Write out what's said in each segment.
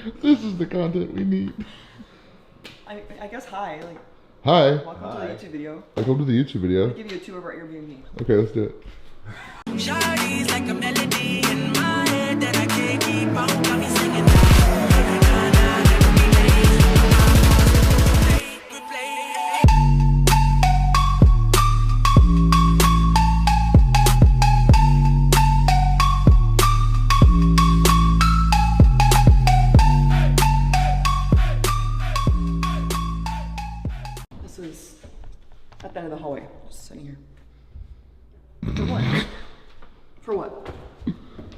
This is the content we need. I guess hi. Like, hi. Welcome to the YouTube video. Welcome to the YouTube video. I'll give you a tour of our Airbnb. Okay, let's do it. Shawty's like a melody in my head that I can't keep out. Got me singing. This is at the end of the hallway. Just sitting here. For what? For what?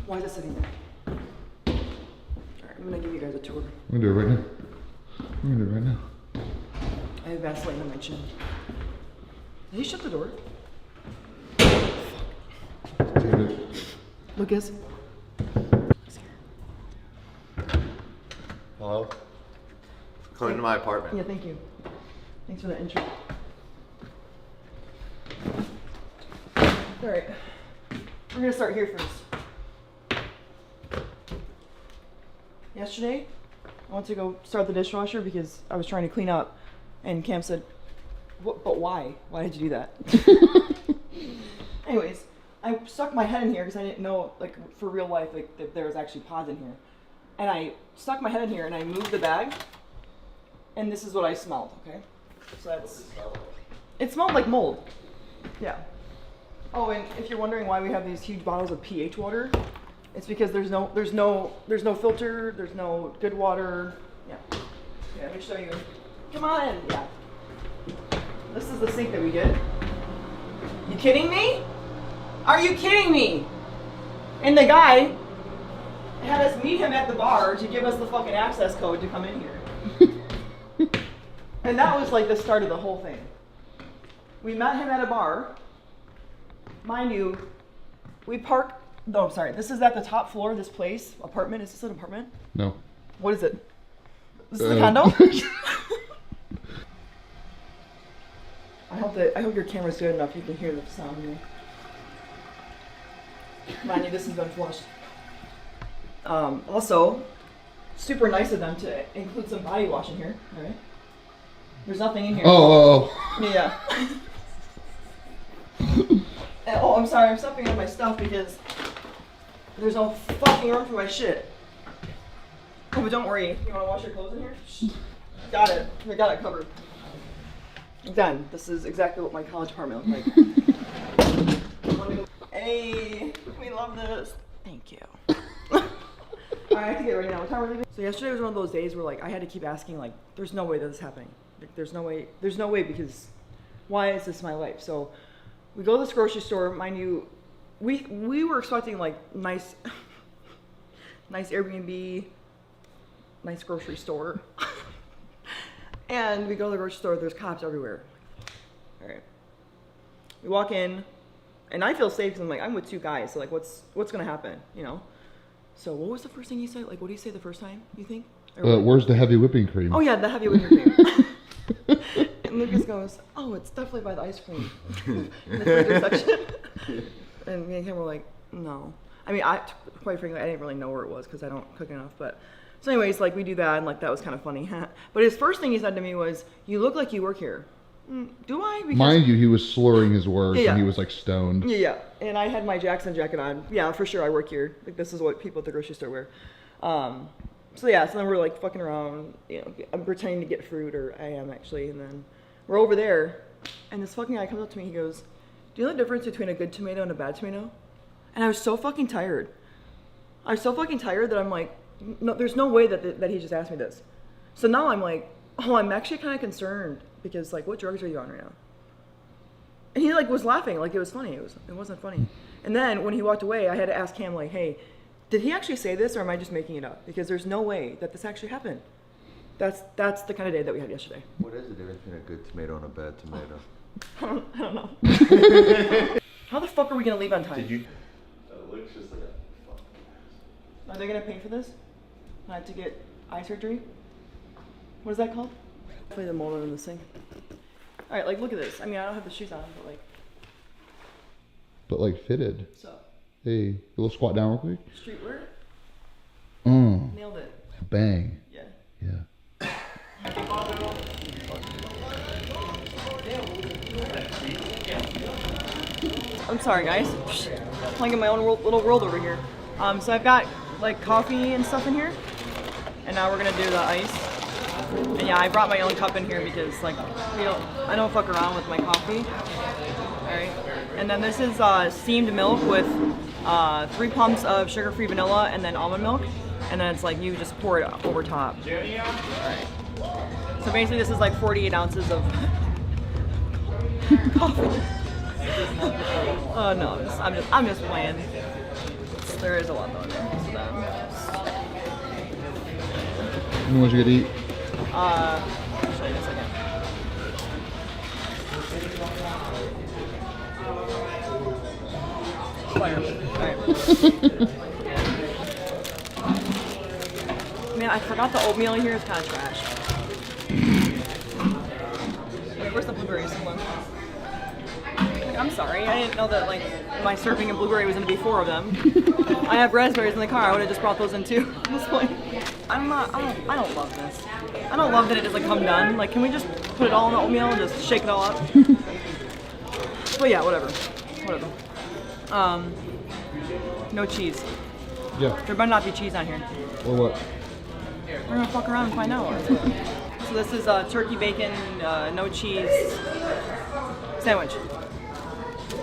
Why is it sitting there? Alright, I'm gonna give you guys a tour. I'm gonna do it right now. I'm gonna do it right now. I have Vaseline on my chin. Did he shut the door? Damn it. Lucas? Hello? Coming to my apartment. Yeah, thank you. Thanks for the intro. Alright. We're gonna start here first. Yesterday, I went to go start the dishwasher because I was trying to clean up, and Cam said, "What? But why? Why did you do that?" Anyways, I stuck my head in here because I didn't know, like, for real life, like, that there was actually pods in here. And I stuck my head in here and I moved the bag, and this is what I smelled, okay? So that's... It smelled like mold. Yeah. Oh, and if you're wondering why we have these huge bottles of pH water, it's because there's no filter, there's no good water. Yeah. Yeah, let me show you. Come on. Yeah. This is the sink that we get. You kidding me? Are you kidding me? And the guy had us meet him at the bar to give us the fucking access code to come in here. And that was like the start of the whole thing. We met him at a bar. Mind you, we park. No, I'm sorry. This is at the top floor of this place. Apartment. Is this an apartment? No. What is it? This is a condo? I hope your camera's good enough you can hear the sound here. Mind you, this has been flushed. Also, super nice of them to include some body wash in here. All right. There's nothing in here. Oh. Yeah. And, oh, I'm sorry. I'm stepping on my stuff because there's no fucking room for my shit. Oh, but don't worry. You want to wash your clothes in here? Got it. We got it covered. Done. This is exactly what my college apartment looked like. Hey, we love this. Thank you. I have to get ready now. What time are we leaving? So yesterday was one of those days where, like, I had to keep asking, like, there's no way that this is happening. Like, there's no way because why is this my life? So we go to this grocery store. Mind you, we were expecting, like, nice Airbnb, nice grocery store. And we go to the grocery store, there's cops everywhere. All right. We walk in, and I feel safe because I'm like, I'm with two guys, so, like, what's gonna happen, you know? So what was the first thing you said? Like, what did you say the first time, you think? Where's the heavy whipping cream? Oh yeah, the heavy whipping cream. And Lucas goes, oh, it's definitely by the ice cream in the freezer section. And me and Kim were like, no. I mean, quite frankly, I didn't really know where it was because I don't cook enough. But so anyways, like, we do that, and, like, that was kind of funny. But his first thing he said to me was, you look like you work here. Do I? Because Mind you, he was slurring his words Yeah. and he was like stoned. Yeah, and I had my Jackson jacket on. Yeah, for sure, I work here. Like, this is what people at the grocery store wear. So yeah, so then we're, like, fucking around. You know, I'm pretending to get fruit, or I am actually. And then we're over there, and this fucking guy comes up to me. He goes, "Do you know the difference between a good tomato and a bad tomato?" And I was so fucking tired. I was so fucking tired that I'm like, no, there's no way that he just asked me this. So now I'm like, oh, I'm actually kind of concerned because, like, what drugs are you on right now? And he, like, was laughing like it was funny. It wasn't funny. And then when he walked away, I had to ask Cam, like, hey, did he actually say this, or am I just making it up? Because there's no way that this actually happened. That's the kind of day that we had yesterday. What is the difference between a good tomato and a bad tomato? I don't know. How the fuck are we gonna leave on time? Did you? It looks just like a fucking mess. Are they gonna pay for this? I had to get eye surgery. What is that called? Play the mold in the sink. All right, like, look at this. I mean, I don't have the shoes on, but like fitted. so Hey, a little squat down real quick. streetwear. Mm. Nailed it. Bang. Yeah. Yeah. I'm sorry, guys. Playing in my own little world over here. So I've got like coffee and stuff in here, and now we're gonna do the ice. And yeah, I brought my own cup in here because like I don't fuck around with my coffee. All right. And then this is steamed milk with 3 pumps of sugar-free vanilla and then almond milk, and then it's like you just pour it over top. All right. So basically, this is like 48 ounces of coffee. Oh no, I'm just playing. There is a lot though in there. So then, And what you gonna eat? I'll show you in a second. Fire. Alright. Man, I forgot the oatmeal in here is kind of trash. Wait, where's the blueberries? Hold on. I'm sorry, I didn't know that like my serving of blueberry was gonna be 4 of them. I have raspberries in the car. I would have just brought those in too at this point. I don't love this. I don't love that it doesn't come done. Like, can we just put it all in the oatmeal and just shake it all up? But yeah, whatever. No cheese. Yeah. There better not be cheese on here. Or what? We're gonna fuck around and find out. So this is a turkey bacon, no cheese sandwich.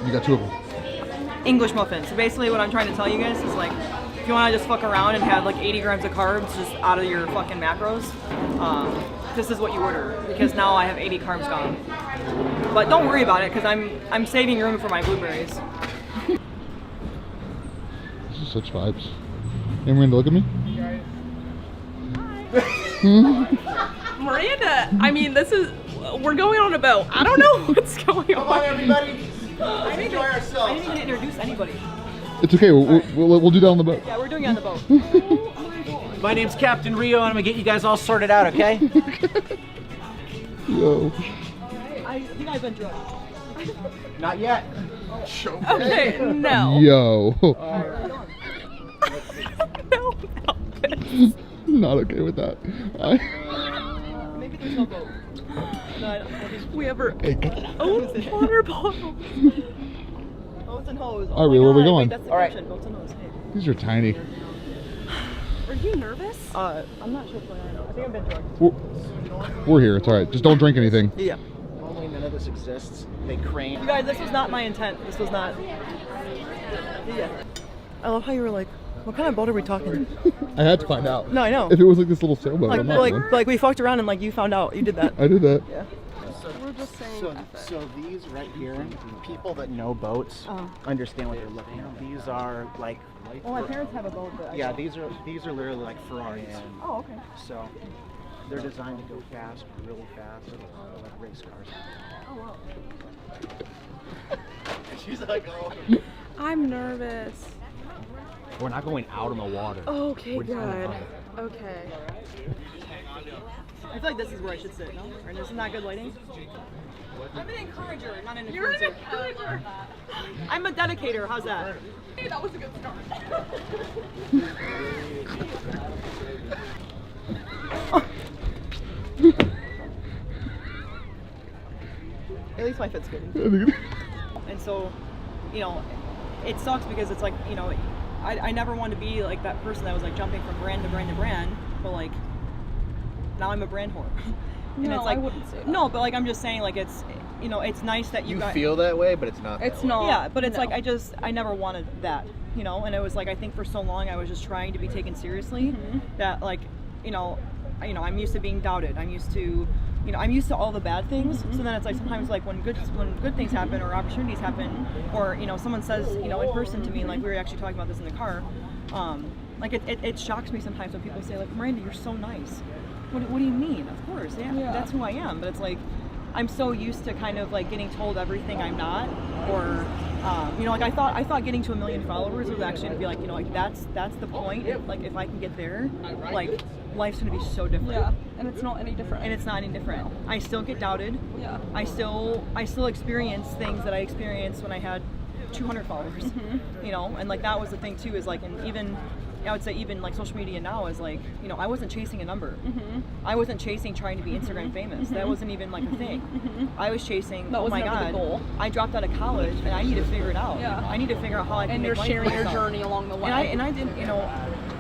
You got 2 of them. English muffin. So basically what I'm trying to tell you guys is like, if you want to just fuck around and have like 80 grams of carbs just out of your fucking macros, this is what you order, because now I have 80 carbs gone. But don't worry about it, because I'm saving room for my blueberries. This is such vibes. And Miranda, look at me. Miranda, I mean, we're going on a boat. I don't know what's going on. Come on, everybody. I Enjoy didn't ourselves. even introduce anybody. It's okay. We'll do that on the boat. Yeah, we're doing it on the boat. My name's Captain Rio, and I'm gonna get you guys all sorted out, okay? Yo. I think I've been drunk. Not yet. Okay, no. Yo. No. Not okay with that. Maybe there's no boat. No, I don't. We have our Hey, cut it out. own water bottle. Boats and hose. All right, where are we going? Wait, that's the All right. caption. Boats and hose. Hey. These are tiny. Are you nervous? I'm not sure what's going on. I think I've been drunk. We're here. It's all right. Just don't drink anything. Yeah. Normally none of this exists. They crane. You guys, this was not my intent. This was not. Yeah. I love how you were like, what kind of boat are we talking? I had to find out. No, I know. If it was like this little sailboat, Like, I'm not one. like we fucked around and like you found out. You did that. I did that. Yeah. We're just saying So these right here, people that know boats understand what they're looking at. These are like, Well, my parents have a boat. But yeah, these are literally like Ferraris. Oh, okay. So they're designed to go fast, really fast, like race cars. Oh, wow. She's like, oh. I'm nervous. We're not going out on the water. Okay, We're just on the good. boat. Okay. I feel like this is where I should sit, no? Or this is not good lighting? I'm an encourager, not an You're an influencer. encourager. I'm a dedicator. How's that? Hey, that was a good start. At least my fit's good. And so, you know, it sucks because it's like, you know, I never wanted to be like that person that was like jumping from brand to brand to brand, but like now I'm a brand whore. And No, it's like, I wouldn't say that. No, but like I'm just saying like it's, you know, it's nice that you got, feel that way, but it's not. It's that way. not. yeah, but it's no. like I never wanted that, you know, and it was like I think for so long I was just trying to be taken seriously that like, you know, I'm used to being doubted. I'm used to, you know, I'm used to all the bad things. So then it's like sometimes like when good things happen or opportunities happen, or you know someone says, you know, in person to me, like we were actually talking about this in the car, like it shocks me sometimes when people say like, Miranda, you're so nice. What do you mean? Of course, yeah, that's who I am. But it's like I'm so used to kind of like getting told everything I'm not, or you know, like I thought getting to 1 million followers was actually to be like, you know, like that's the point. Like if I can get there, like life's gonna be so different. Yeah, and it's not any different. And it's not any different. I still get doubted. Yeah. I still experience things that I experienced when I had 200 followers. You know, and like that was the thing too, is like, and even I would say even like social media now is like, you know, I wasn't chasing a number. I wasn't chasing trying to be Instagram famous. That wasn't even like a thing. I was chasing, That oh was my never the God, goal. I dropped out of college and I need to figure it out. Yeah. I need to figure out how I can And make you're money for sharing your myself. journey along the way. And I did, you know,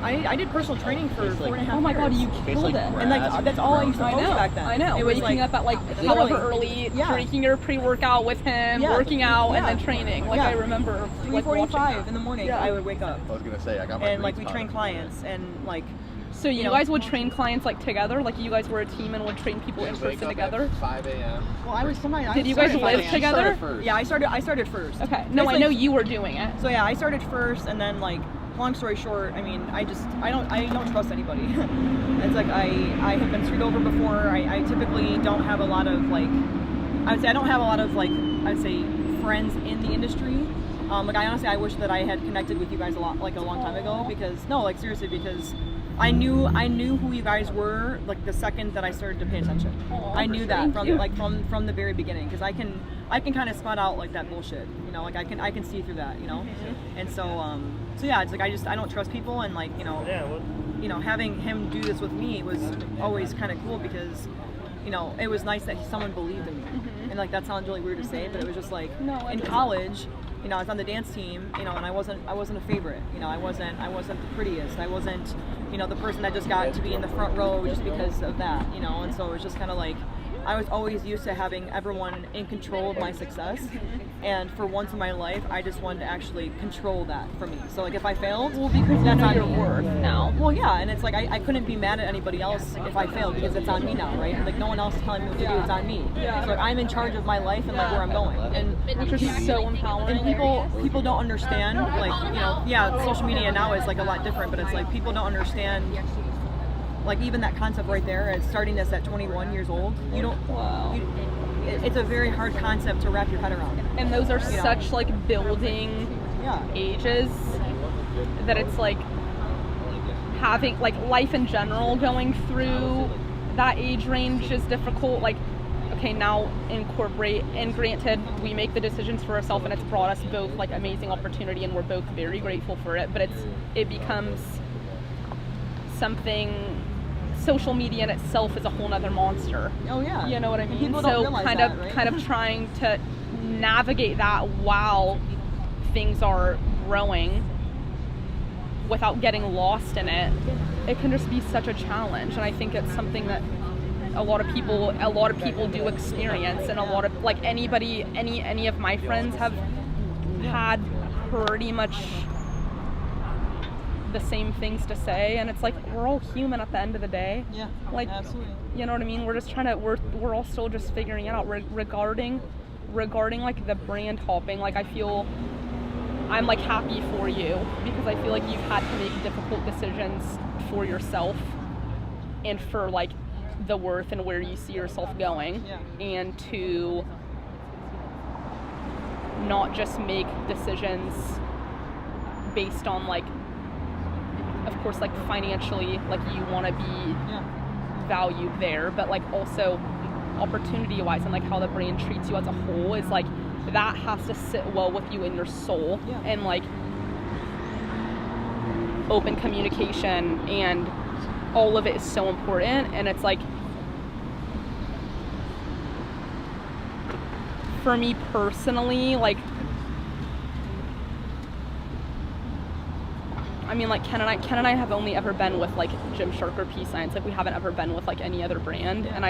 I did personal training for 4.5 years. Oh my God, you killed it. And like that's all I used to I post know. back then. I know. It was Waking like, up at like literally, however early, yeah. drinking your pre-workout with him, Yeah. working out, and Yeah. then training. Like Yeah. I remember like watching 3:45 that. in the morning. Yeah. I would wake up, I was gonna say I got my and like we greens train on. clients, and like So you know. guys would train clients like together? Like you guys were a team and would train people in person together? 5 a.m. well, I was sometimes. I Did you guys started live first. together? Yeah, I started first. Okay. No, I Basically- know you were doing it. So yeah, I started first, and then like, long story short, I mean, I don't trust anybody. It's like I have been screwed over before. I typically don't have a lot of like, I would say I don't have a lot of like, I'd say friends in the industry. Like I honestly, I wish that I had connected with you guys a long time ago, because no, like seriously, because I knew who you guys were like the second that I started to pay attention. I knew that Thank from you. like from the very beginning, because I can kind of spot out like that bullshit, you know, like I can see through that, you know. And so yeah, it's like I don't trust people, and like, you know, having him do this with me was always kind of cool, because you know, it was nice that someone believed in me. And like that sounds really weird to say, but it was just like No, it in doesn't. college, you know, I was on the dance team, you know, and I wasn't a favorite, you know, I wasn't the prettiest, I wasn't, you know, the person that just got to be in the front row just because of that, you know. And so it was just kind of like, I was always used to having everyone in control of my success, and for once in my life, I just wanted to actually control that for me. So like if I failed, Well, because you that's know on your me. worth now. Well, yeah, and it's like I couldn't be mad at anybody else if I failed, because it's on me now, right? Like no one else is telling me what to do, it's on me. Yeah. So like, I'm in charge of my life and like where I'm going. And Which is so empowering. and people don't understand, like, you know, yeah, social media now is like a lot different, but it's like people don't understand, like even that concept right there, as starting this at 21 years old, you don't, Wow. it's a very hard concept to wrap your head around. And those are You know. such like building Yeah. ages that it's like having like life in general going through that age range is difficult. Like, okay, now incorporate, and granted, we make the decisions for ourselves, and it's brought us both like amazing opportunity, and we're both very grateful for it, but it becomes something. Social media in itself is a whole nother monster. Oh yeah. You know what I mean? People don't So realize kind that, of right? kind of trying to navigate that while things are growing without getting lost in it. It can just be such a challenge, and I think it's something that a lot of people do experience, and a lot of like any of my friends have had pretty much the same things to say, and it's like we're all human at the end of the day. Yeah. Like, absolutely. you know what I mean? We're just trying to we're all still just figuring it out regarding like the brand hopping. Like I feel I'm like happy for you, because I feel like you've had to make difficult decisions for yourself and for like the worth and where you see yourself going, Yeah. and to not just make decisions based on like, of course, like financially, like you want to be Yeah. valued there, but like also opportunity wise, and like how the brand treats you as a whole is like that has to sit well with you in your soul. Yeah. And like open communication and all of it is so important. And it's like, for me personally, like, I mean, like Ken and I have only ever been with like Gymshark or P Science. Like we haven't ever been with like any other brand. And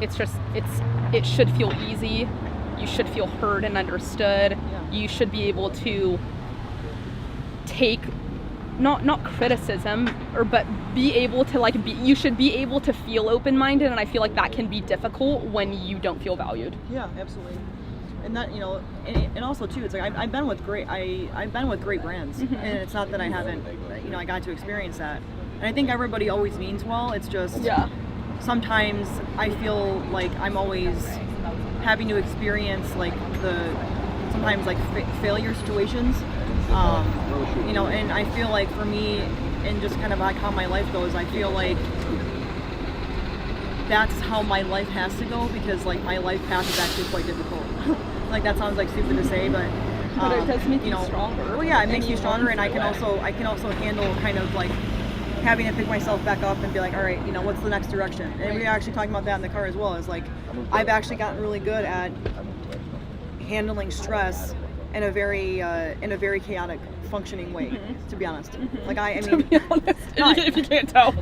it should feel easy. You should feel heard and understood. Yeah. You should be able to take not criticism, but be able to like you should be able to feel open-minded, and I feel like that can be difficult when you don't feel valued. Yeah, absolutely. And that, you know, and also too, it's like I've been with great brands, and it's not that I haven't, you know, I got to experience that. And I think everybody always means well. It's just sometimes I feel like I'm always having to experience like sometimes like failure situations, you know. And I feel like for me, and just kind of like how my life goes, I feel like that's how my life has to go, because like my life path is actually quite difficult. Like that sounds like stupid to say, but But it does make you know, stronger. Well, yeah, it And makes you you stronger, learn and I through can it. also handle kind of like having to pick myself back up and be like, all right, you know, what's the next direction? And we were actually talking about that in the car as well. Is like, I've actually gotten really good at handling stress in a very chaotic functioning way. To be honest, like I To mean, be honest, if you can't tell.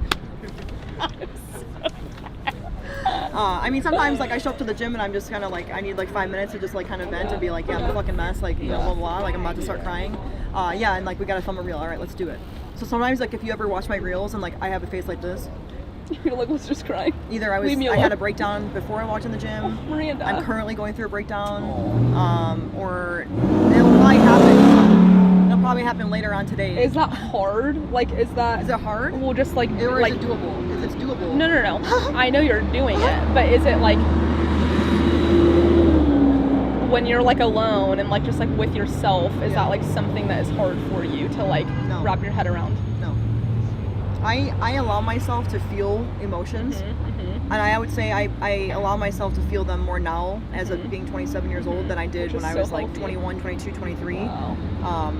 I mean, sometimes like I show up to the gym and I'm just kind of like I need like 5 minutes to just like kind of vent and be like, yeah, I'm a fucking mess, like you know, blah blah, like I'm about to start crying. Yeah, and like we gotta film a reel. All right, let's do it. So sometimes like if you ever watch my reels and like I have a face like this, You're like, let's just cry. either I Leave me had a alone. breakdown before I walked in the gym. Miranda. I'm currently going through a breakdown, or it'll probably happen later on today. Is that hard? Like, is that? Is it hard? Well, just like, Or like is it doable? Because it's doable. No. I know you're doing it, but is it like when you're like alone and like just like with yourself? Is that like something that is hard for you to like No. wrap your head around? No. I allow myself to feel emotions, and I would say I allow myself to feel them more now as of being 27 years old than I did Which when is I was so like healthy. 21, 22, 23. Wow.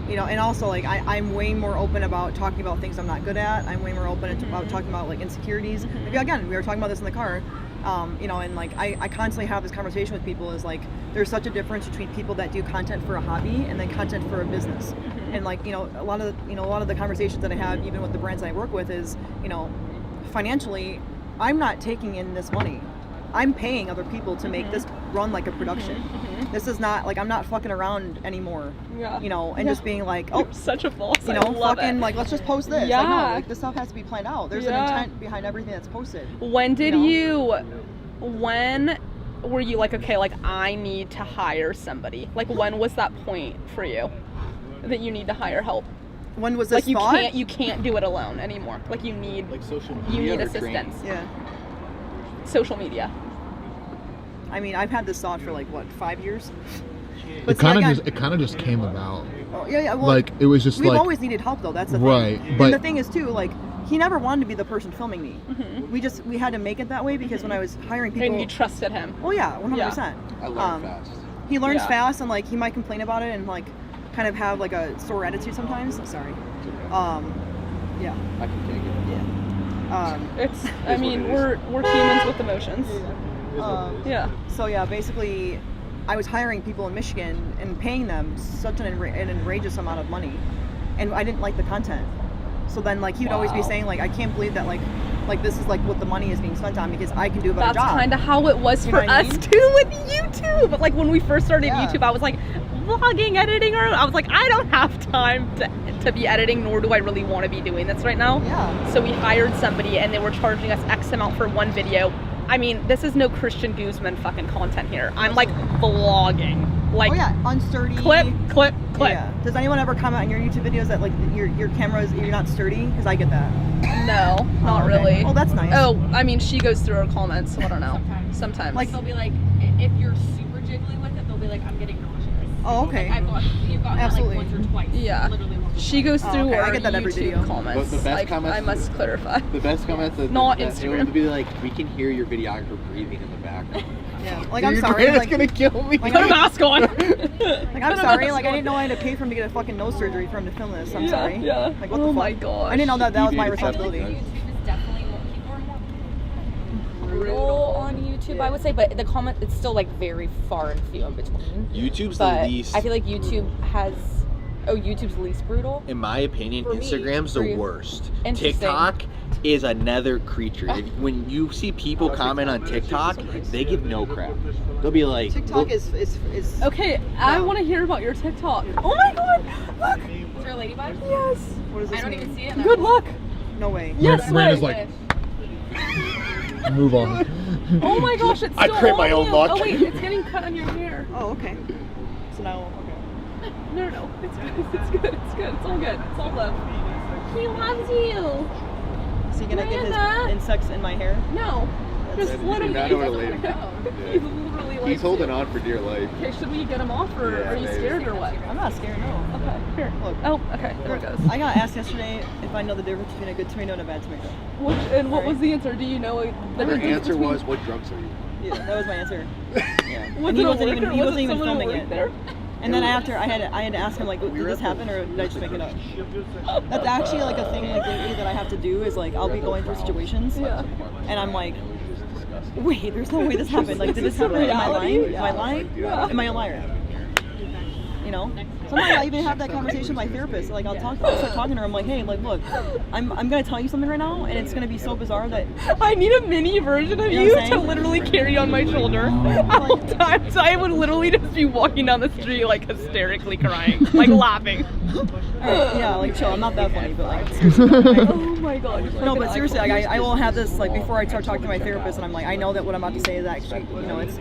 You know, and also like I'm way more open about talking about things I'm not good at. I'm way more open about talking about like insecurities. Like, again, we were talking about this in the car. You know, and like I constantly have this conversation with people is like there's such a difference between people that do content for a hobby and then content for a business. And like, you know, a lot of the conversations that I have even with the brands that I work with is, you know, financially I'm not taking in this money. I'm paying other people to make this run like a production. This is not like I'm not fucking around anymore. Yeah. You know, and just being like, oh, You're such a boss. you I know, love fucking it. like let's just post this. Yeah. Like, no, like this stuff has to be planned out. There's Yeah. an intent behind everything that's posted. When did know? when were you like, okay, like I need to hire somebody? Like when was that point for you that you need to hire help? When was this Like thought? you can't do it alone anymore. Like you need Like social you media need or training? assistance. Yeah. Social media. I mean, I've had this thought for like what, 5 years? It see, kind like, of just came about. Oh, yeah. Well, Like it was just we've like always needed help though. That's the Right, thing. but- And the thing is too, like he never wanted to be the person filming me. We had to make it that way because when I was hiring people, And you trusted him. oh yeah, 100%. I learned fast. He learns Yeah. fast and like he might complain about it and like kind of have like a sore attitude sometimes. I'm sorry. Yeah. I can take it. It's I mean, we're humans with emotions. Yeah. So yeah, basically, I was hiring people in Michigan and paying them such an outrageous amount of money, and I didn't like the content. So then, like, he would always be Wow. saying, like, I can't believe that, like this is like what the money is being spent on because I can do a better That's job. kind of how it was You know for what I us mean? too with YouTube. But like when we first started Yeah. YouTube, I was like vlogging, editing, or I was like, I don't have time to be editing, nor do I really want to be doing this right now. Yeah. So we hired somebody, and they were charging us X amount for one video. I mean, this is no Christian Guzman fucking content here. I'm like vlogging, like Oh yeah, unsturdy. clip. Yeah. Does anyone ever comment on your YouTube videos that like your cameras you're not sturdy? Because I get that. No, not Oh, okay. really. Oh, that's nice. Oh, I mean, she goes through her comments, so I don't know. Sometimes. Like- They'll be like, if you're super jiggly with it, they'll be like, I'm getting nauseous. Oh, okay. Like, you've gotten Absolutely. that like once or twice. Yeah. Literally once or She twice. goes Oh, through okay. I our get that every YouTube video. comments. But the best Like, comments- I must clarify. The best comments that Not that Instagram. it would be like, we can hear your videographer breathing in the background. Yeah. Like I'm Dude, sorry. It's Like, gonna kill me. like, Put a mask on. like I'm sorry. Like I didn't know I had to pay for him to get a fucking nose surgery for him to film this. I'm Yeah, sorry. yeah. Like what Oh the fuck? my gosh. I didn't know that was my You did accept it, responsibility. guys. YouTube is definitely more, people are more brutal on YouTube, I would say, but the comment, it's still like very far and few in between. YouTube's But the least. I feel like YouTube's least brutal. in my opinion, For me, Instagram's for the you. worst. Interesting. TikTok is another creature. When you see people comment on TikTok, they give no crap. They'll be like, TikTok "Well, is Okay, I want to hear about your TikTok. Oh my god, look. Is there a ladybug? Yes. what does this I don't mean? even see it. Good luck. No way. Yes, Miranda's wait. like, move on. Oh my gosh, it's I still create my on own you. luck. Oh wait, it's getting cut on your hair. Oh okay. So now okay. No, it's good. It's good. It's good. It's all good. It's all love. He loves you. Is he gonna get Miranda. his insects in my hair? No, just let him Not go. over to let him go. He literally likes He's holding you. on for dear life. Okay, should we get him off, or Yeah, are you maybe. scared, or what? I'm not scared. No. Okay, here. Look. Oh, okay. There it goes. I got asked yesterday if I know the difference between a good tomato and a bad tomato. What was the answer? Do you know the Her difference answer between- was, what drugs are you? Yeah, that was my answer. Yeah. Was And he it a wasn't worker? even Was it filming someone who it. worked there? And then after I had to ask him, like, did this happen or did I just make it up? That's actually like a thing like lately that I have to do is like I'll be going through situations and I'm like, wait, there's no way this happened. Like, did this happen? Am I lying? Am I lying? Am I a liar? You know? Sometimes I even have that conversation with my therapist. Like I'll start talking to her. I'm like, hey, like, look, I'm gonna tell you something right now, and it's gonna be so bizarre that I need a mini version of You know you what I'm to saying? literally carry on my shoulder at all times. I would literally just be walking down the street like hysterically crying, like laughing. yeah, like chill. I'm not that funny, but like seriously. Oh my god. No, but seriously, like, I will have this like before I start talking to my therapist, and I'm like, I know that what I'm about to say is actually, you know, it's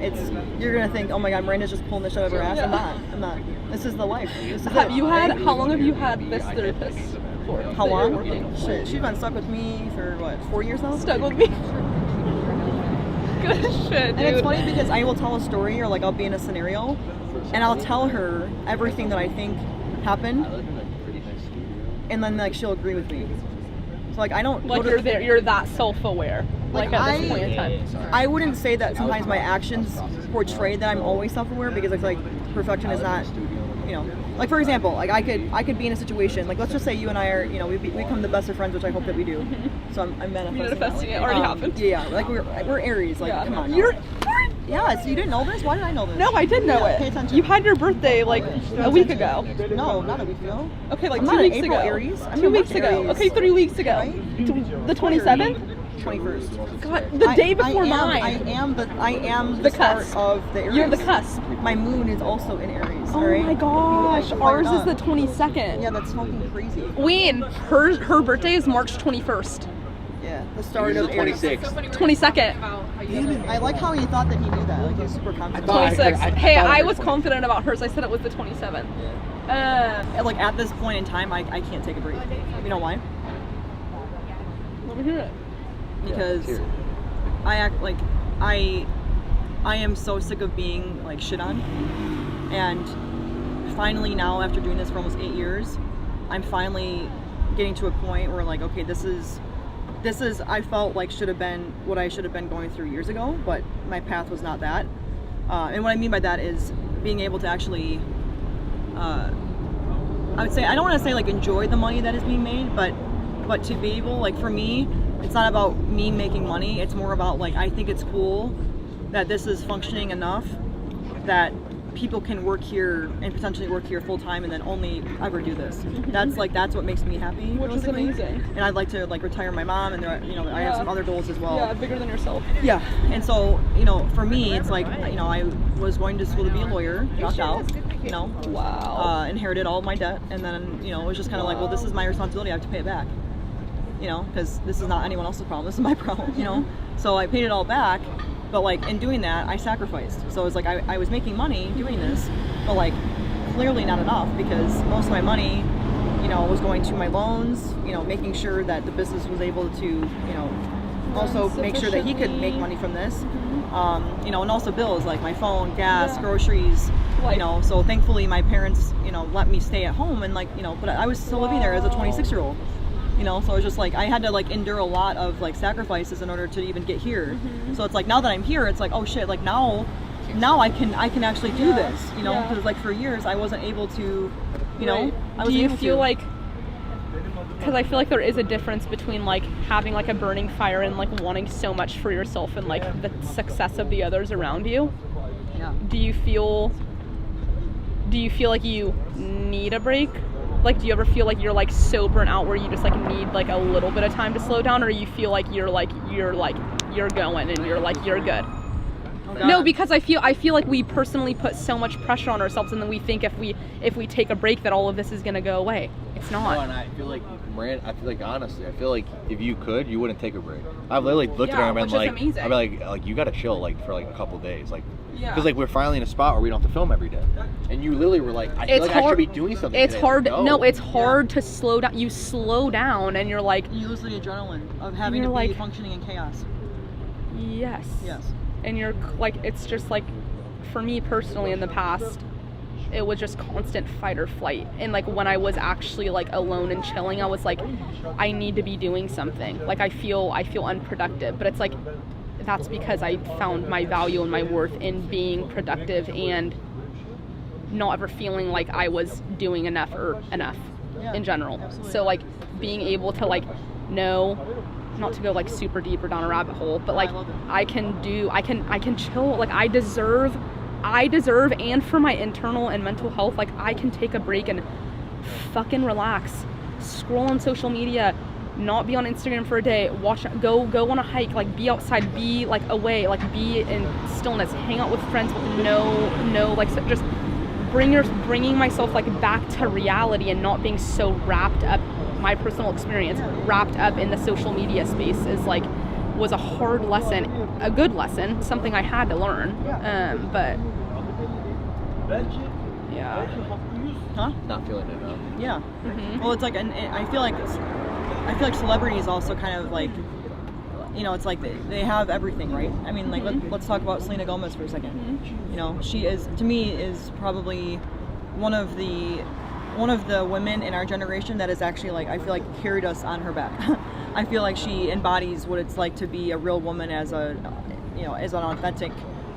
you're gonna think, oh my god, Miranda's just pulling this shit out of her ass. I'm not. This is the life. This is Have it. you had? How long have you had this therapist for? How that you're long? working? Shit, she's been stuck with me for what, 4 years now? Stuck with me. Good shit, dude. And it's funny because I will tell a story or like I'll be in a scenario, and I'll tell her everything that I think happened, and then like she'll agree with me. So like I don't Like go to- you're there. You're that self-aware. Like at this point in time. I wouldn't say that sometimes my actions portray that I'm always self-aware because I feel like perfection is not, you know, like for example, like I could be in a situation, like let's just say you and I are, you know, we become the best of friends, which I hope that we do. So I'm manifesting. Manifesting that. it already happened. Yeah, like we're Aries, like come on. now. You're. Yeah, so you didn't know this? Why did I know this? No, I did know Yeah, pay it. attention. You had your birthday like a week ago. No, not a week ago. Okay, like I'm 2 not an weeks April ago. Aries. I'm 2 a weeks March ago. Aries. Okay, 3 weeks ago. Right? The 27th. 21st. God, the day before mine. I am the The start cusp. of the Aries. You're the cusp. My moon is also in Aries. Oh alright? my gosh, People ours fired is the up. 22nd. Yeah, that's fucking crazy. Wayne, her birthday is March 21st. Yeah, the start Yours of is Aries. 26th. 22nd. I like how he thought that he knew that. Like he was super confident. 26th. Hey, thought I I heard was 20. confident about hers. I said it was the 27th. Like at this point in time, I can't take a break. You know why? Let me hear it. Because I act like I am so sick of being like shit on, and finally now after doing this for almost 8 years, I'm finally getting to a point where like, okay, this is I felt like should have been what I should have been going through years ago, but my path was not that. And what I mean by that is being able to actually, I would say, I don't want to say like enjoy the money that is being made, but to be able, like for me, it's not about me making money. It's more about like, I think it's cool that this is functioning enough that people can work here and potentially work here full time and then only ever do this. That's what makes me happy. Which is realistically. amazing. And I'd like to like retire my mom, and there, you know, I have some other goals as well. Yeah, bigger than yourself. Yeah, and so, you know, for me, it's like, you know, I was going to school to be a lawyer, dropped out, you know, Wow. inherited all of my debt, and then, you know, it was just kind of like, well, this is my responsibility, I have to pay it back, you know, because this is not anyone else's problem, this is my problem, you know, so I paid it all back, but like, in doing that, I sacrificed, so it was like, I was making money doing this, but like, clearly not enough, because most of my money, you know, was going to my loans, you know, making sure that the business was able to, you know, also make sure that he could make money from this, you know, and also bills like my phone, gas, groceries, you know, so thankfully my parents, you know, let me stay at home, and like, you know, but I was still living there as a 26-year-old, you know, so it was just like, I had to like endure a lot of like sacrifices in order to even get here. So it's like, now that I'm here, it's like, oh shit, like now I can actually do this, you know, because like for years I wasn't able to, you know, I was Do you able feel to. like, because I feel like there is a difference between like having like a burning fire and like wanting so much for yourself and like the success of the others around you. Yeah. Do you feel like you need a break? Like, do you ever feel like you're like so burnt out where you just like need like a little bit of time to slow down, or you feel like you're going and you're good? No, because I feel like we personally put so much pressure on ourselves, and then we think if we take a break that all of this is gonna go away. It's not. No, and I feel like, honestly, I feel like if you could, you wouldn't take a break. I've literally looked at her and been which is like, amazing. I'd be like you gotta chill like for like a couple days, like, Yeah. because like we're finally in a spot where we don't have to film every day, and you literally were like, I feel like I should be doing something. It's today. hard. Like, No, it's hard to slow down. You slow down, and you're like, You lose the adrenaline of having to You're be like- functioning in chaos. yes. Yes. And you're like, it's just like, for me personally in the past, it was just constant fight or flight. And like when I was actually like alone and chilling, I was like, I need to be doing something. Like I feel unproductive, but it's like, that's because I found my value and my worth in being productive and not ever feeling like I was doing enough in general. So like being able to like know, not to go like super deep or down a rabbit hole, but like I can chill. Like I deserve, and for my internal and mental health, like I can take a break and fucking relax, scroll on social media, not be on Instagram for a day, go on a hike, like be outside, be like away, like be in stillness, hang out with friends with no like just bringing myself like back to reality and not being so wrapped up, my personal experience, wrapped up in the social media space was a hard lesson, a good lesson, something I had to learn. But yeah. Huh? Not feeling it enough. Yeah. Mm-hmm. Well, it's like, and I feel like celebrities also kind of like, you know, it's like they have everything, right? I mean, like let's talk about Selena Gomez for a second. Mm-hmm. You know, she is, to me, is probably one of the women in our generation that is actually like, I feel like carried us on her back. I feel like she embodies what it's like to be a real woman as an authentic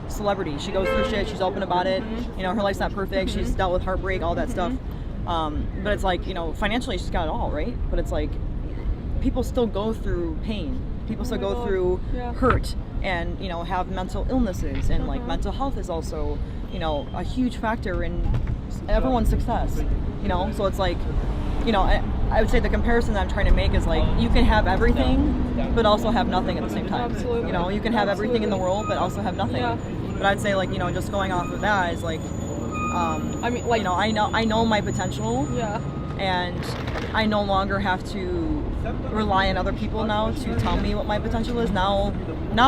celebrity. She goes through shit, she's open about it. You know, her life's not perfect. She's dealt with heartbreak, all that stuff. But it's like, you know, financially she's got it all, right? But it's like people still go through pain. People still go through hurt and, you know, have mental illnesses, and like mental health is also, you know, a huge factor in everyone's success, you know? So it's like, you know, I would say the comparison that I'm trying to make is like, you can have everything but also have nothing at the same time. Absolutely. You know, you can have everything in the world but also have nothing. Yeah. But I'd say, like, you know, just going off of that is like, I mean, like, you know, I know my potential. Yeah. And I no longer have to rely on other people now to tell me what my potential is. Now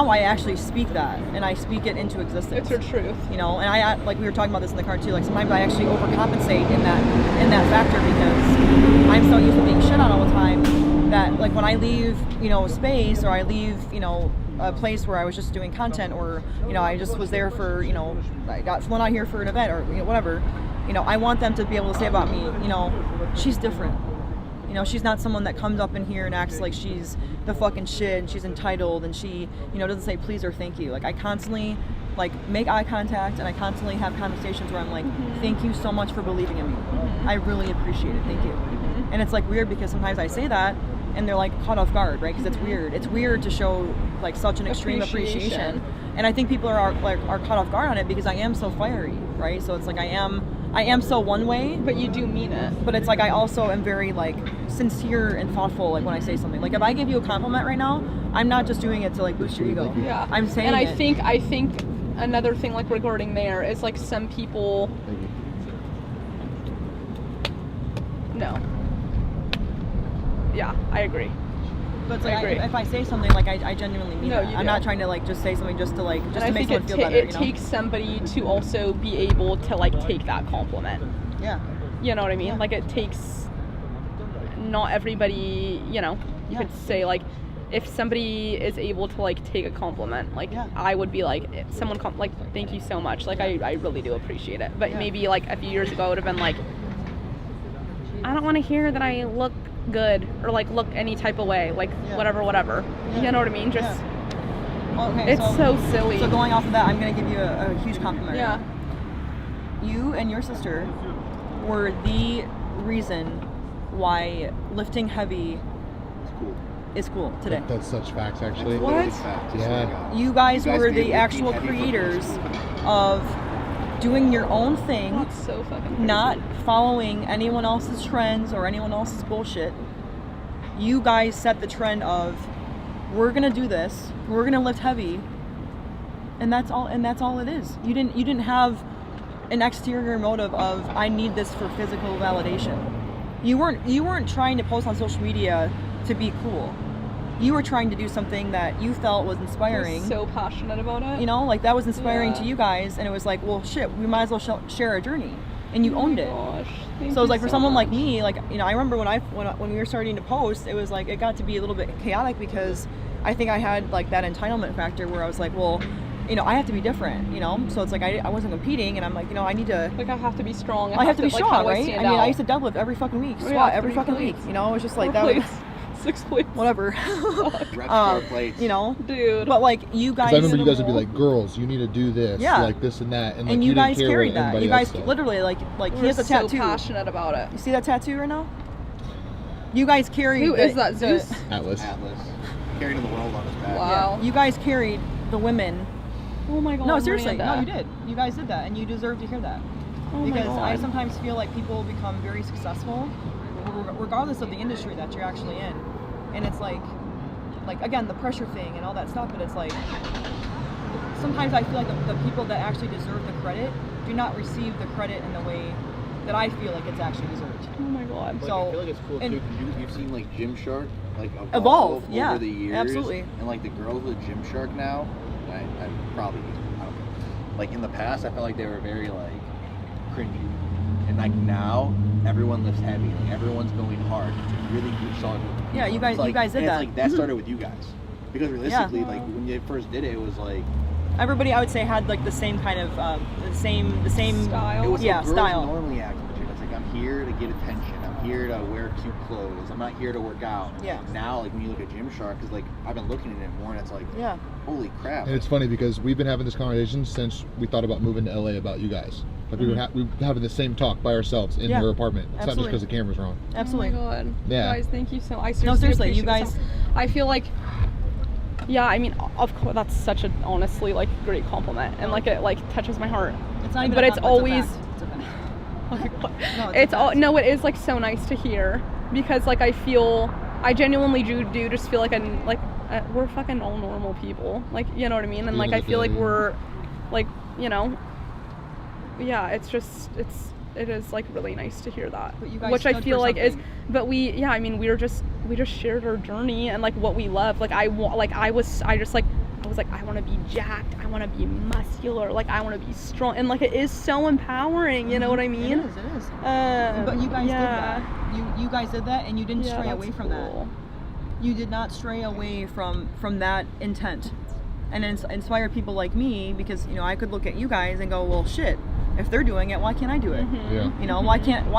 I actually speak that, and I speak it into existence. It's your truth. You know, and I, like we were talking about this in the car too, like sometimes I actually overcompensate in that factor because I'm so used to being shit on all the time that, like, when I leave, you know, space, or I leave, you know, a place where I was just doing content, or, you know, I just was there for, you know, I got flown out here for an event, or, you know, whatever, you know, I want them to be able to say about me, you know, she's different. You know, she's not someone that comes up in here and acts like she's the fucking shit and she's entitled and she, you know, doesn't say please or thank you. Like, I constantly, like, make eye contact, and I constantly have conversations where I'm like, thank you so much for believing in me. I really appreciate it. Thank you. And it's like weird because sometimes I say that and they're like caught off guard, right? Because it's weird. It's weird to show like such an extreme appreciation. And I think people are caught off guard on it because I am so fiery, right? So it's like I am so one way, But you do mean it. but it's like I also am very like sincere and thoughtful, like when I say something. Like if I give you a compliment right now, I'm not just doing it to like boost your ego. Yeah. I'm saying and it. I think another thing like regarding there is like some people. No. Yeah, I agree. But it's I like agree. if I say something, like I genuinely mean No, it. you I'm do. not trying to like just say something just to like just And to I make think someone feel better. it You know? takes somebody to also be able to like take that compliment. Yeah. You know what I mean? Yeah. Like it takes not everybody, you know, you Yeah. could say like if somebody is able to like take a compliment, like Yeah. I would be like if someone like thank you so much. Like I really do appreciate it. But Yeah. maybe like a few years ago it would have been like I don't want to hear that I look good or like look any type of way, like Yeah. whatever. Yeah. You know what I mean? Just Okay, it's so silly. So going off of that, I'm gonna give you a huge compliment. Yeah. You and your sister were the reason why lifting heavy is cool today. That's such facts, actually. What? Yeah. You guys were did the lifting actual heavy for creators of doing your own thing, That's so fucking crazy. not following anyone else's trends or anyone else's bullshit. You guys set the trend of we're gonna do this, we're gonna lift heavy, and that's all it is. You didn't have an exterior motive of I need this for physical validation. You weren't trying to post on social media to be cool. You were trying to do something that you felt was inspiring. I'm so passionate about it. You know, like that was inspiring Yeah. to you guys, and it was like, well, shit, we might as well share our journey, and you owned it. Gosh, thank So it's you like for so someone like much. me, like, you know, I remember when we were starting to post, it was like it got to be a little bit chaotic because I think I had like that entitlement factor where I was like, well, you know, I have to be different, you know. So it's like I wasn't competing, and I'm like, you know, I need to. Like I have to be strong. I have to be like, strong, how do right? stand I mean, out? I used to deadlift every fucking week, Yeah, squat every three fucking plates. week. You know, it was just like Four that. Was, plates. 6 plates. whatever. Reps for plates. You know, Dude. but like you guys. Because I remember you guys would be all- like, girls, you need to do this, Yeah. like this and that, and, like, and you didn't guys care carried what that. anybody You else guys said. literally like he We're has a so tattoo. passionate about it. You see that tattoo right now? You guys carried. Who is that, Zeus? Atlas. Atlas. Carrying the world on his back. Wow. You guys carried the women. Oh my god. No, seriously. Miranda. No, you did. You guys did that, and you deserve to hear that. Oh my Because I God. sometimes feel like people become very successful, regardless of the industry that you're actually in, and it's like again the pressure thing and all that stuff. But it's like sometimes I feel like the people that actually deserve the credit do not receive the credit in the way that I feel like it's actually deserved. Oh my god. Like, So- I feel like it's cool too and- because you've seen like Gymshark like Evolve, over yeah, the years, absolutely. and like the girls with Gymshark now, I probably I don't know. Like in the past, I felt like they were very like cringy, and like now everyone lifts heavy, like everyone's going hard. It's really good, solid. Yeah, you guys- It's you guys did and it's that. like that started with you guys, because realistically, like when you first did it, it was like Everybody, I would say, had like the same kind of the same Style. it was yeah, what girls style. normally act with. It's like I'm here to get attention. I'm here to wear cute clothes. I'm not here to work out. Yeah. Now, like when you look at Gymshark, because like I've been looking at it more, and it's like, Yeah. holy crap. And it's funny because we've been having this conversation since we thought about moving to LA about you guys. Like we were having the same talk by ourselves in Yeah, your apartment. It's absolutely. not just because the cameras are on. Absolutely. Oh my god. Yeah. Guys, thank you so. I seriously, you appreciate guys- it so- I feel like. Yeah, I mean, of course, that's such a honestly like great compliment, and like it like touches my heart. It's not even But a it's compliment, always. it's a fact. Oh my God. No, It's a all fact. no, it is like so nice to hear because like I genuinely do just feel like we're fucking all normal people, like you know what I mean, and At like the I end of the feel like day. we're like you know, yeah, it is like really nice to hear that, But you guys which I stood feel for like is, something. but we just shared our journey and like what we love. Like I was like I want to be jacked, I want to be muscular, like I want to be strong, and like it is so empowering, you know what I mean? It is. But But you guys did that. You guys did that, and you didn't Yeah, stray that's away from cool. that. You did not stray away from that intent, and inspire people like me because I could look at you guys and go, well, shit. If they're doing it, why can't I do it? Yeah. Why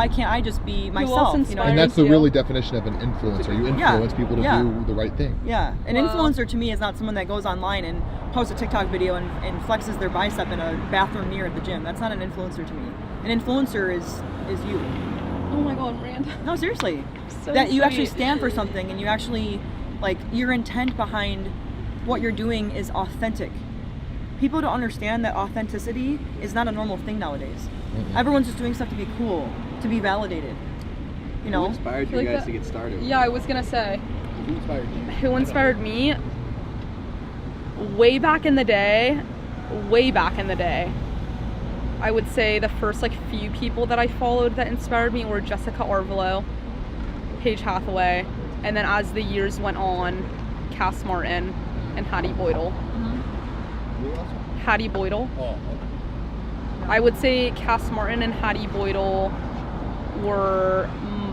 can't I just be else myself? inspires And that's the you? really definition of an influencer. You Yeah, influence people to yeah. do the right thing. Yeah, an Wow. influencer to me is not someone that goes online and posts a TikTok video and flexes their bicep in a bathroom mirror at the gym. That's not an influencer to me. An influencer is you. Oh my god, Miranda. No, seriously. So That you actually sweet. stand for something and you actually, like, your intent behind what you're doing is authentic. People don't understand that authenticity is not a normal thing nowadays. Everyone's just doing stuff to be cool, to be validated. Who inspired you Like guys that- to get started? Yeah, I was gonna say. Who inspired you? Who inspired me? Way back in the day, I would say the first like few people that I followed that inspired me were Jessica Arvelo, Paige Hathaway, and then as the years went on, Cass Martin and Hattie Boydell. Who else? Hattie Boydell. Oh, okay. I would say Cass Martin and Hattie Boydell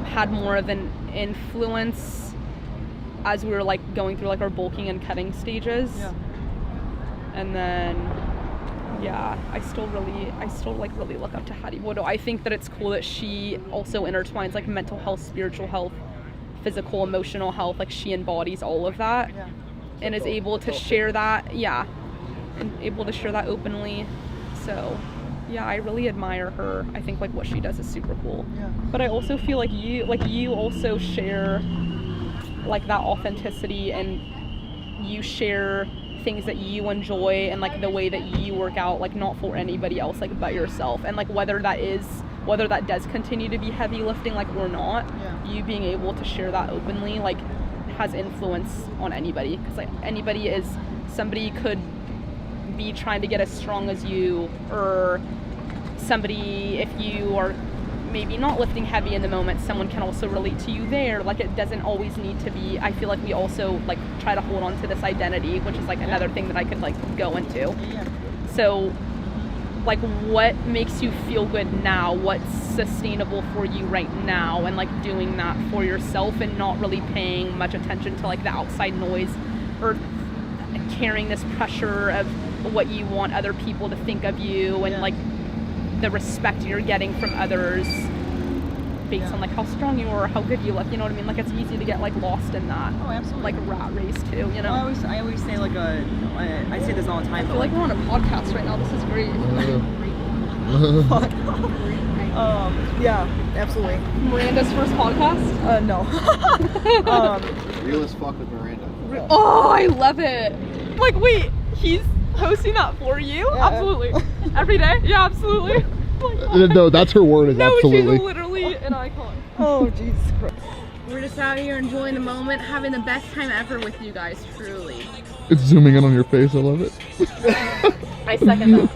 had more of an influence as we were like going through like our bulking and cutting stages. Yeah. And then I still like really look up to Hattie Boydell. I think that it's cool that she also intertwines like mental health, spiritual health, physical, emotional health. Like she embodies all of that Yeah. and is able to share that. Yeah. And able to share that openly. So yeah, I really admire her. I think like what she does is super cool. Yeah. But I also feel like you also share like that authenticity, and you share things that you enjoy and like the way that you work out, like not for anybody else, like but yourself. And like whether that does continue to be heavy lifting, like or not, Yeah. you being able to share that openly like has influence on anybody, because like somebody could be trying to get as strong as you, or somebody, if you are maybe not lifting heavy in the moment, someone can also relate to you there. Like it doesn't always need to be. I feel like we also like try to hold on to this identity, which is like another thing that I could like go into. Yeah. So like what makes you feel good now, what's sustainable for you right now, and like doing that for yourself and not really paying much attention to like the outside noise or carrying this pressure of what you want other people to think of you, and Yeah. like the respect you're getting from others based on like how strong you are or how good you look. You know what I mean? Like it's easy to get like lost in that. Oh, absolutely. Like rat race too. You know. I always say like I say this all the time. I feel like we're on a podcast right now. This is great. Yeah, absolutely. Miranda's first podcast. No. Real as fuck with Miranda. Oh, I love it. Like, wait, he's hosting that for you? Yeah. Absolutely. Every day? Yeah, absolutely. No, that's her word. Is No, absolutely. she's literally an icon. Oh, Jesus Christ. We're just out here enjoying the moment, having the best time ever with you guys, truly. It's zooming in on your face. I love it. I second that.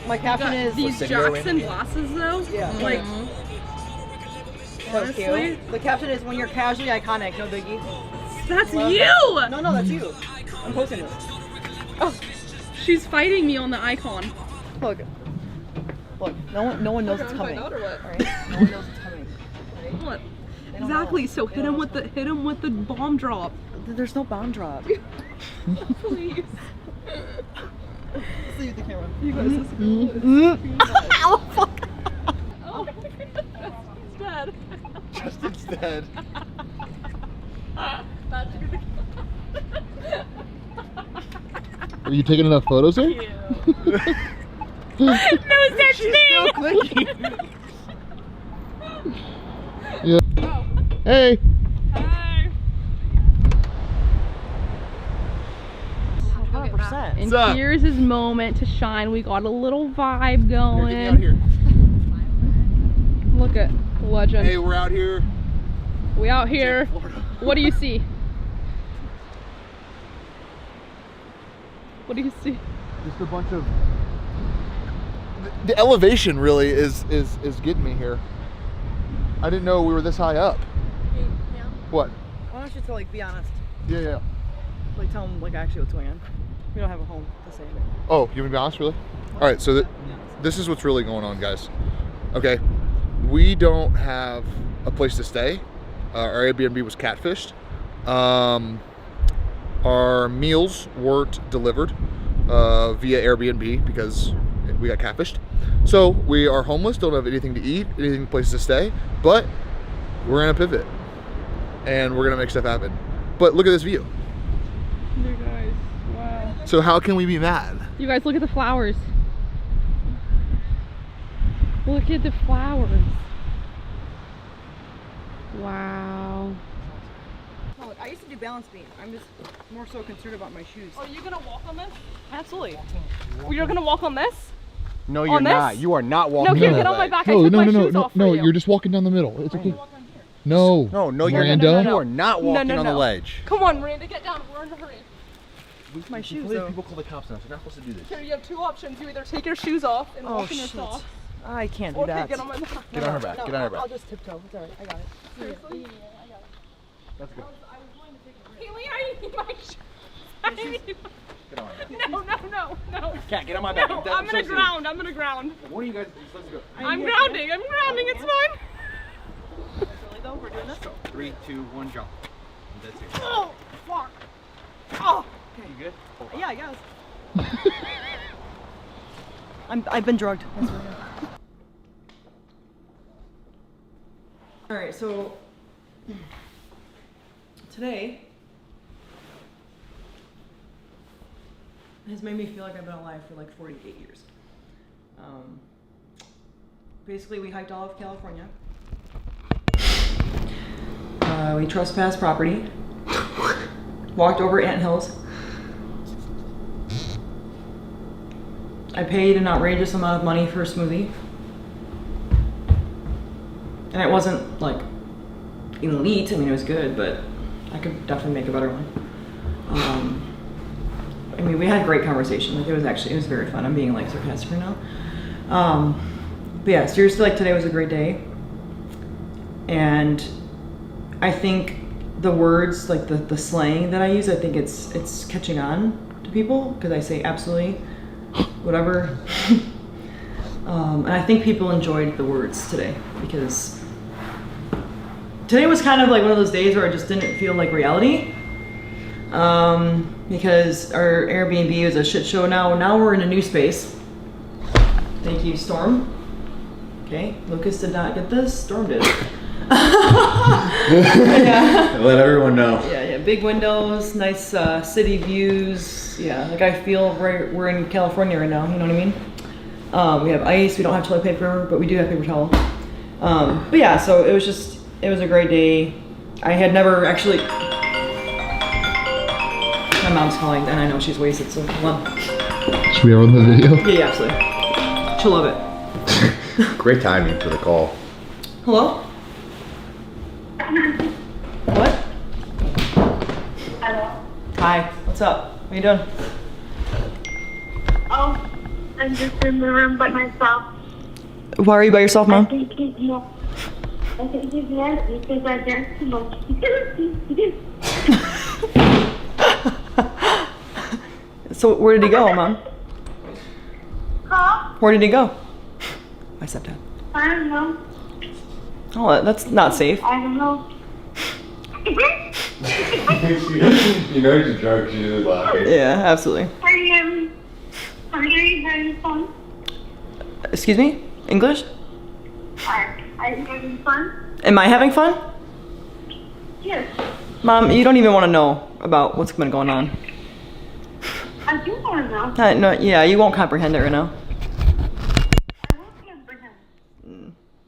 My caption is These Jackson glasses, though, Yeah. like, so honestly, cute. The caption is when you're casually iconic, no biggie. that's Love you! that. No, that's you. I'm posting this. Oh, she's fighting me on the icon. Look. Look. No one knows it's Find coming. out or what? All right. No one knows it's coming. What? They don't Exactly. know. So They hit don't him know with the bomb drop. There's no bomb drop. Please. See you with the camera. You guys, this is good. Oh, fuck. Oh my goodness, he's dead. Justin's dead. Are you taking enough photos here? No such thing. Yeah. Oh. Hey. Hi. 100%. And What's up? here's his moment to shine. We got a little vibe going. Get me out here. Look at legend. Hey, we're out here. We out here. Florida. What do you see? What do you see? Just a bunch of. The elevation really is getting me here. I didn't know we were this high up. What? I want you to like be honest. Yeah. Like tell them like actually what's going on. We don't have a home to say. Oh, you want me to be honest, really? All right, so this is what's really going on, guys. Okay, we don't have a place to stay. Our Airbnb was catfished. Our meals weren't delivered via Airbnb because we got catfished. So we are homeless, don't have anything to eat, anything places to stay, but we're gonna pivot and we're gonna make stuff happen. But look at this view. You guys, wow. So how can we be mad? You guys, look at the flowers. Look at the flowers. Wow. Oh, I used to do balance beam. I'm just more so concerned about my shoes. Are you gonna walk on this? Absolutely. You're gonna walk on this? No, you're not. You are not No, walking. here, on get that on my leg. back. No, I took no, my no, no, shoes no, off for no. you. You're just walking down the middle. It's okay. No. No, you're Miranda. You are not walking no, on the no. ledge. Come on, Miranda, get down. We're in a hurry. My shoes, People, though. people call the cops now, so you're not supposed to do this. Here, you have two options. You either take your shoes off and Oh, walk in your shit. socks, I can't do or that. get on my back. Get on her back. No, Get on her I'll back. just tiptoe. It's alright. I got it. Seriously? Let's go. Haley, I need my shoes. I need... Get on her back. No. Cat, get on my back. No, That's I'm so gonna serious. ground. I'm gonna ground. One of you guys, let's go. I'm grounding. It's fine. Really though, we're doing this? 3, 2, 1, jump. That's it. Oh, fuck. Oh. You good? Yeah, I guess. I've been drugged. That's what I am. All right, so today has made me feel like I've been alive for like 48 years. Basically, we hiked all of California. We trespassed property. Walked over anthills. I paid an outrageous amount of money for a smoothie. And it wasn't like elite, I mean it was good, but I could definitely make a better one. I mean we had a great conversation, like it was very fun. I'm being like sarcastic right now. But yeah, seriously, like today was a great day. And I think the words, like the slang that I use, I think it's catching on to people because I say absolutely, whatever. And I think people enjoyed the words today because today was kind of like one of those days where I just didn't feel like reality. Because our Airbnb is a shit show now. Now we're in a new space. Thank you, Storm. Okay, Lucas did not get this, Storm did. Yeah. Let everyone know. Yeah, big windows, nice city views. Yeah, like I feel we're in California right now, you know what I mean? We have ice, we don't have toilet paper, but we do have paper towel. But yeah, so it was a great day. I had never actually, my mom's calling and I know she's wasted, so come on. Should we run the video? Yeah, absolutely. She'll love it. Great timing for the call. Hello? What? Hello. Hi, what's up? What are you doing? Oh, I'm just in the room by myself. Why are you by yourself, I Mom? think he's mad because I drank too much. So where did he go, Mom? Huh? Where did he go? My stepdad. I don't know. Oh, that's not safe. I don't know. You know he's a drunk, she's just laughing. Yeah, absolutely. Are you having fun? Excuse me? English? Are you having fun? Am I having fun? Yes. Mom, you don't even want to know about what's been going on. I do want to know. No, yeah, you won't comprehend it right now. I won't comprehend.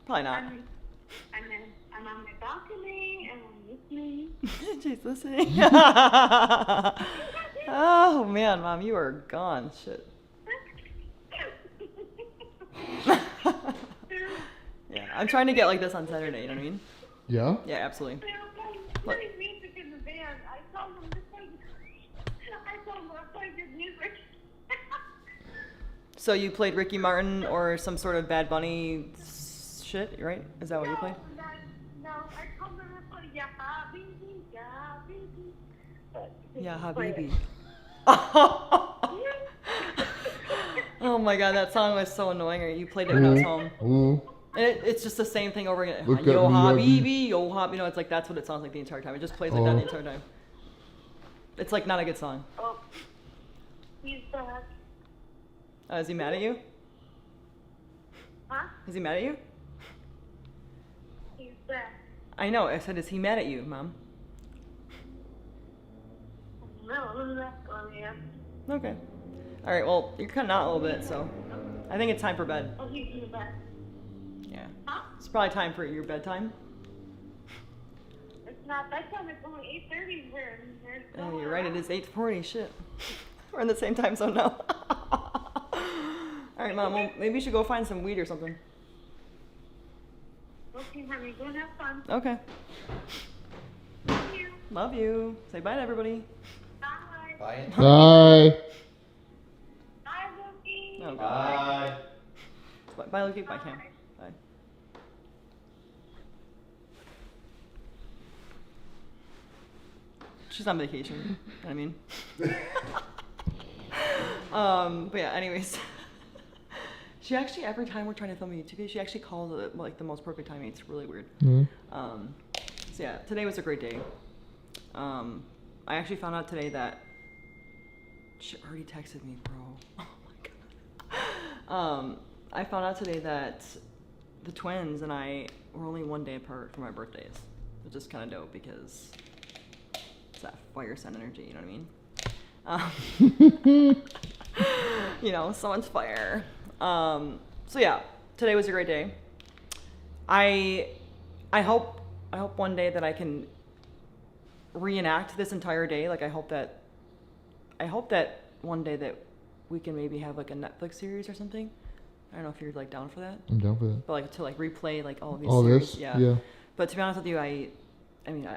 Probably not. I'm on my balcony and I'm listening. She's listening. Oh man, Mom, you are gone. Shit. Yeah, I'm trying to get like this on Saturday, you know what I mean? Yeah? Yeah, absolutely. Playing music in the van. I told them to play good music. So you played Ricky Martin or some sort of Bad Bunny shit, right? Is that what you played? No, I told them to play Ya Habibi, Ya Habibi. But they Yeah, didn't play Habibi. it. Oh my god, that song was so annoying. You played it when I was home. Ooh. And it's just the same thing over again. Look Yo at me, Habibi, yo Hab. You know, it's like that's what it sounds like the entire time. It just plays like that the entire time. It's like not a good song. Oh, he's back. Is he mad at you? Huh? Is he mad at you? He's back. I know. I said, is he mad at you, Mom? No, that's on here. Okay. All right. Well, you're cutting out a little bit, so I think it's time for bed. Oh, he's in the back. Yeah. Huh? It's probably time for your bedtime. It's not bedtime. It's only 8:30 here. Oh, you're right. It is 8:40. Shit. We're in the same time zone now. All right, Mom. Well, maybe you should go find some weed or something. Okay, honey. Go have fun. Okay. Love you. Love you. Say bye to everybody. Bye. Bye. Bye. Bye, Lucy. Oh, God. Bye. Bye, Lucky. Bye, Cam. Bye. She's on vacation. You know what I mean? But yeah, anyways. She actually, every time we're trying to film a YouTube video, she actually calls it like the most perfect timing. It's really weird. Mhm. So yeah, today was a great day. I actually found out today that she already texted me, bro. Oh my god. I found out today that the twins and I were only one day apart for my birthdays, which is kind of dope because it's that fire sign energy, you know what I mean? You know, someone's fire. So yeah, today was a great day. I hope one day that I can reenact this entire day. Like I hope that one day that we can maybe have like a Netflix series or something. I don't know if you're like down for that. I'm down for that. But like to like replay like all of these All series. this? Yeah. Yeah. But to be honest with you, I mean,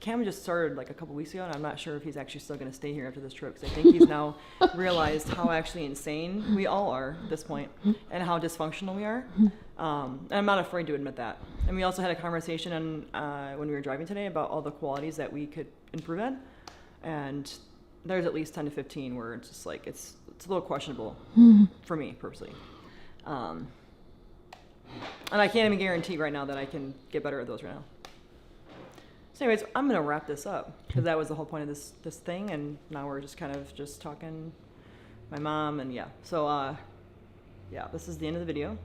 Cam just started like a couple weeks ago, and I'm not sure if he's actually still going to stay here after this trip, because I think he's now realized how actually insane we all are at this point, and how dysfunctional we are. And I'm not afraid to admit that. And we also had a conversation when we were driving today about all the qualities that we could improve at, and there's at least 10 to 15 where it's just like it's a little questionable for me personally. And I can't even guarantee right now that I can get better at those right now. So anyways, I'm gonna wrap this up because that was the whole point of this thing, and now we're just kind of just talking my mom and yeah. So yeah, this is the end of the video.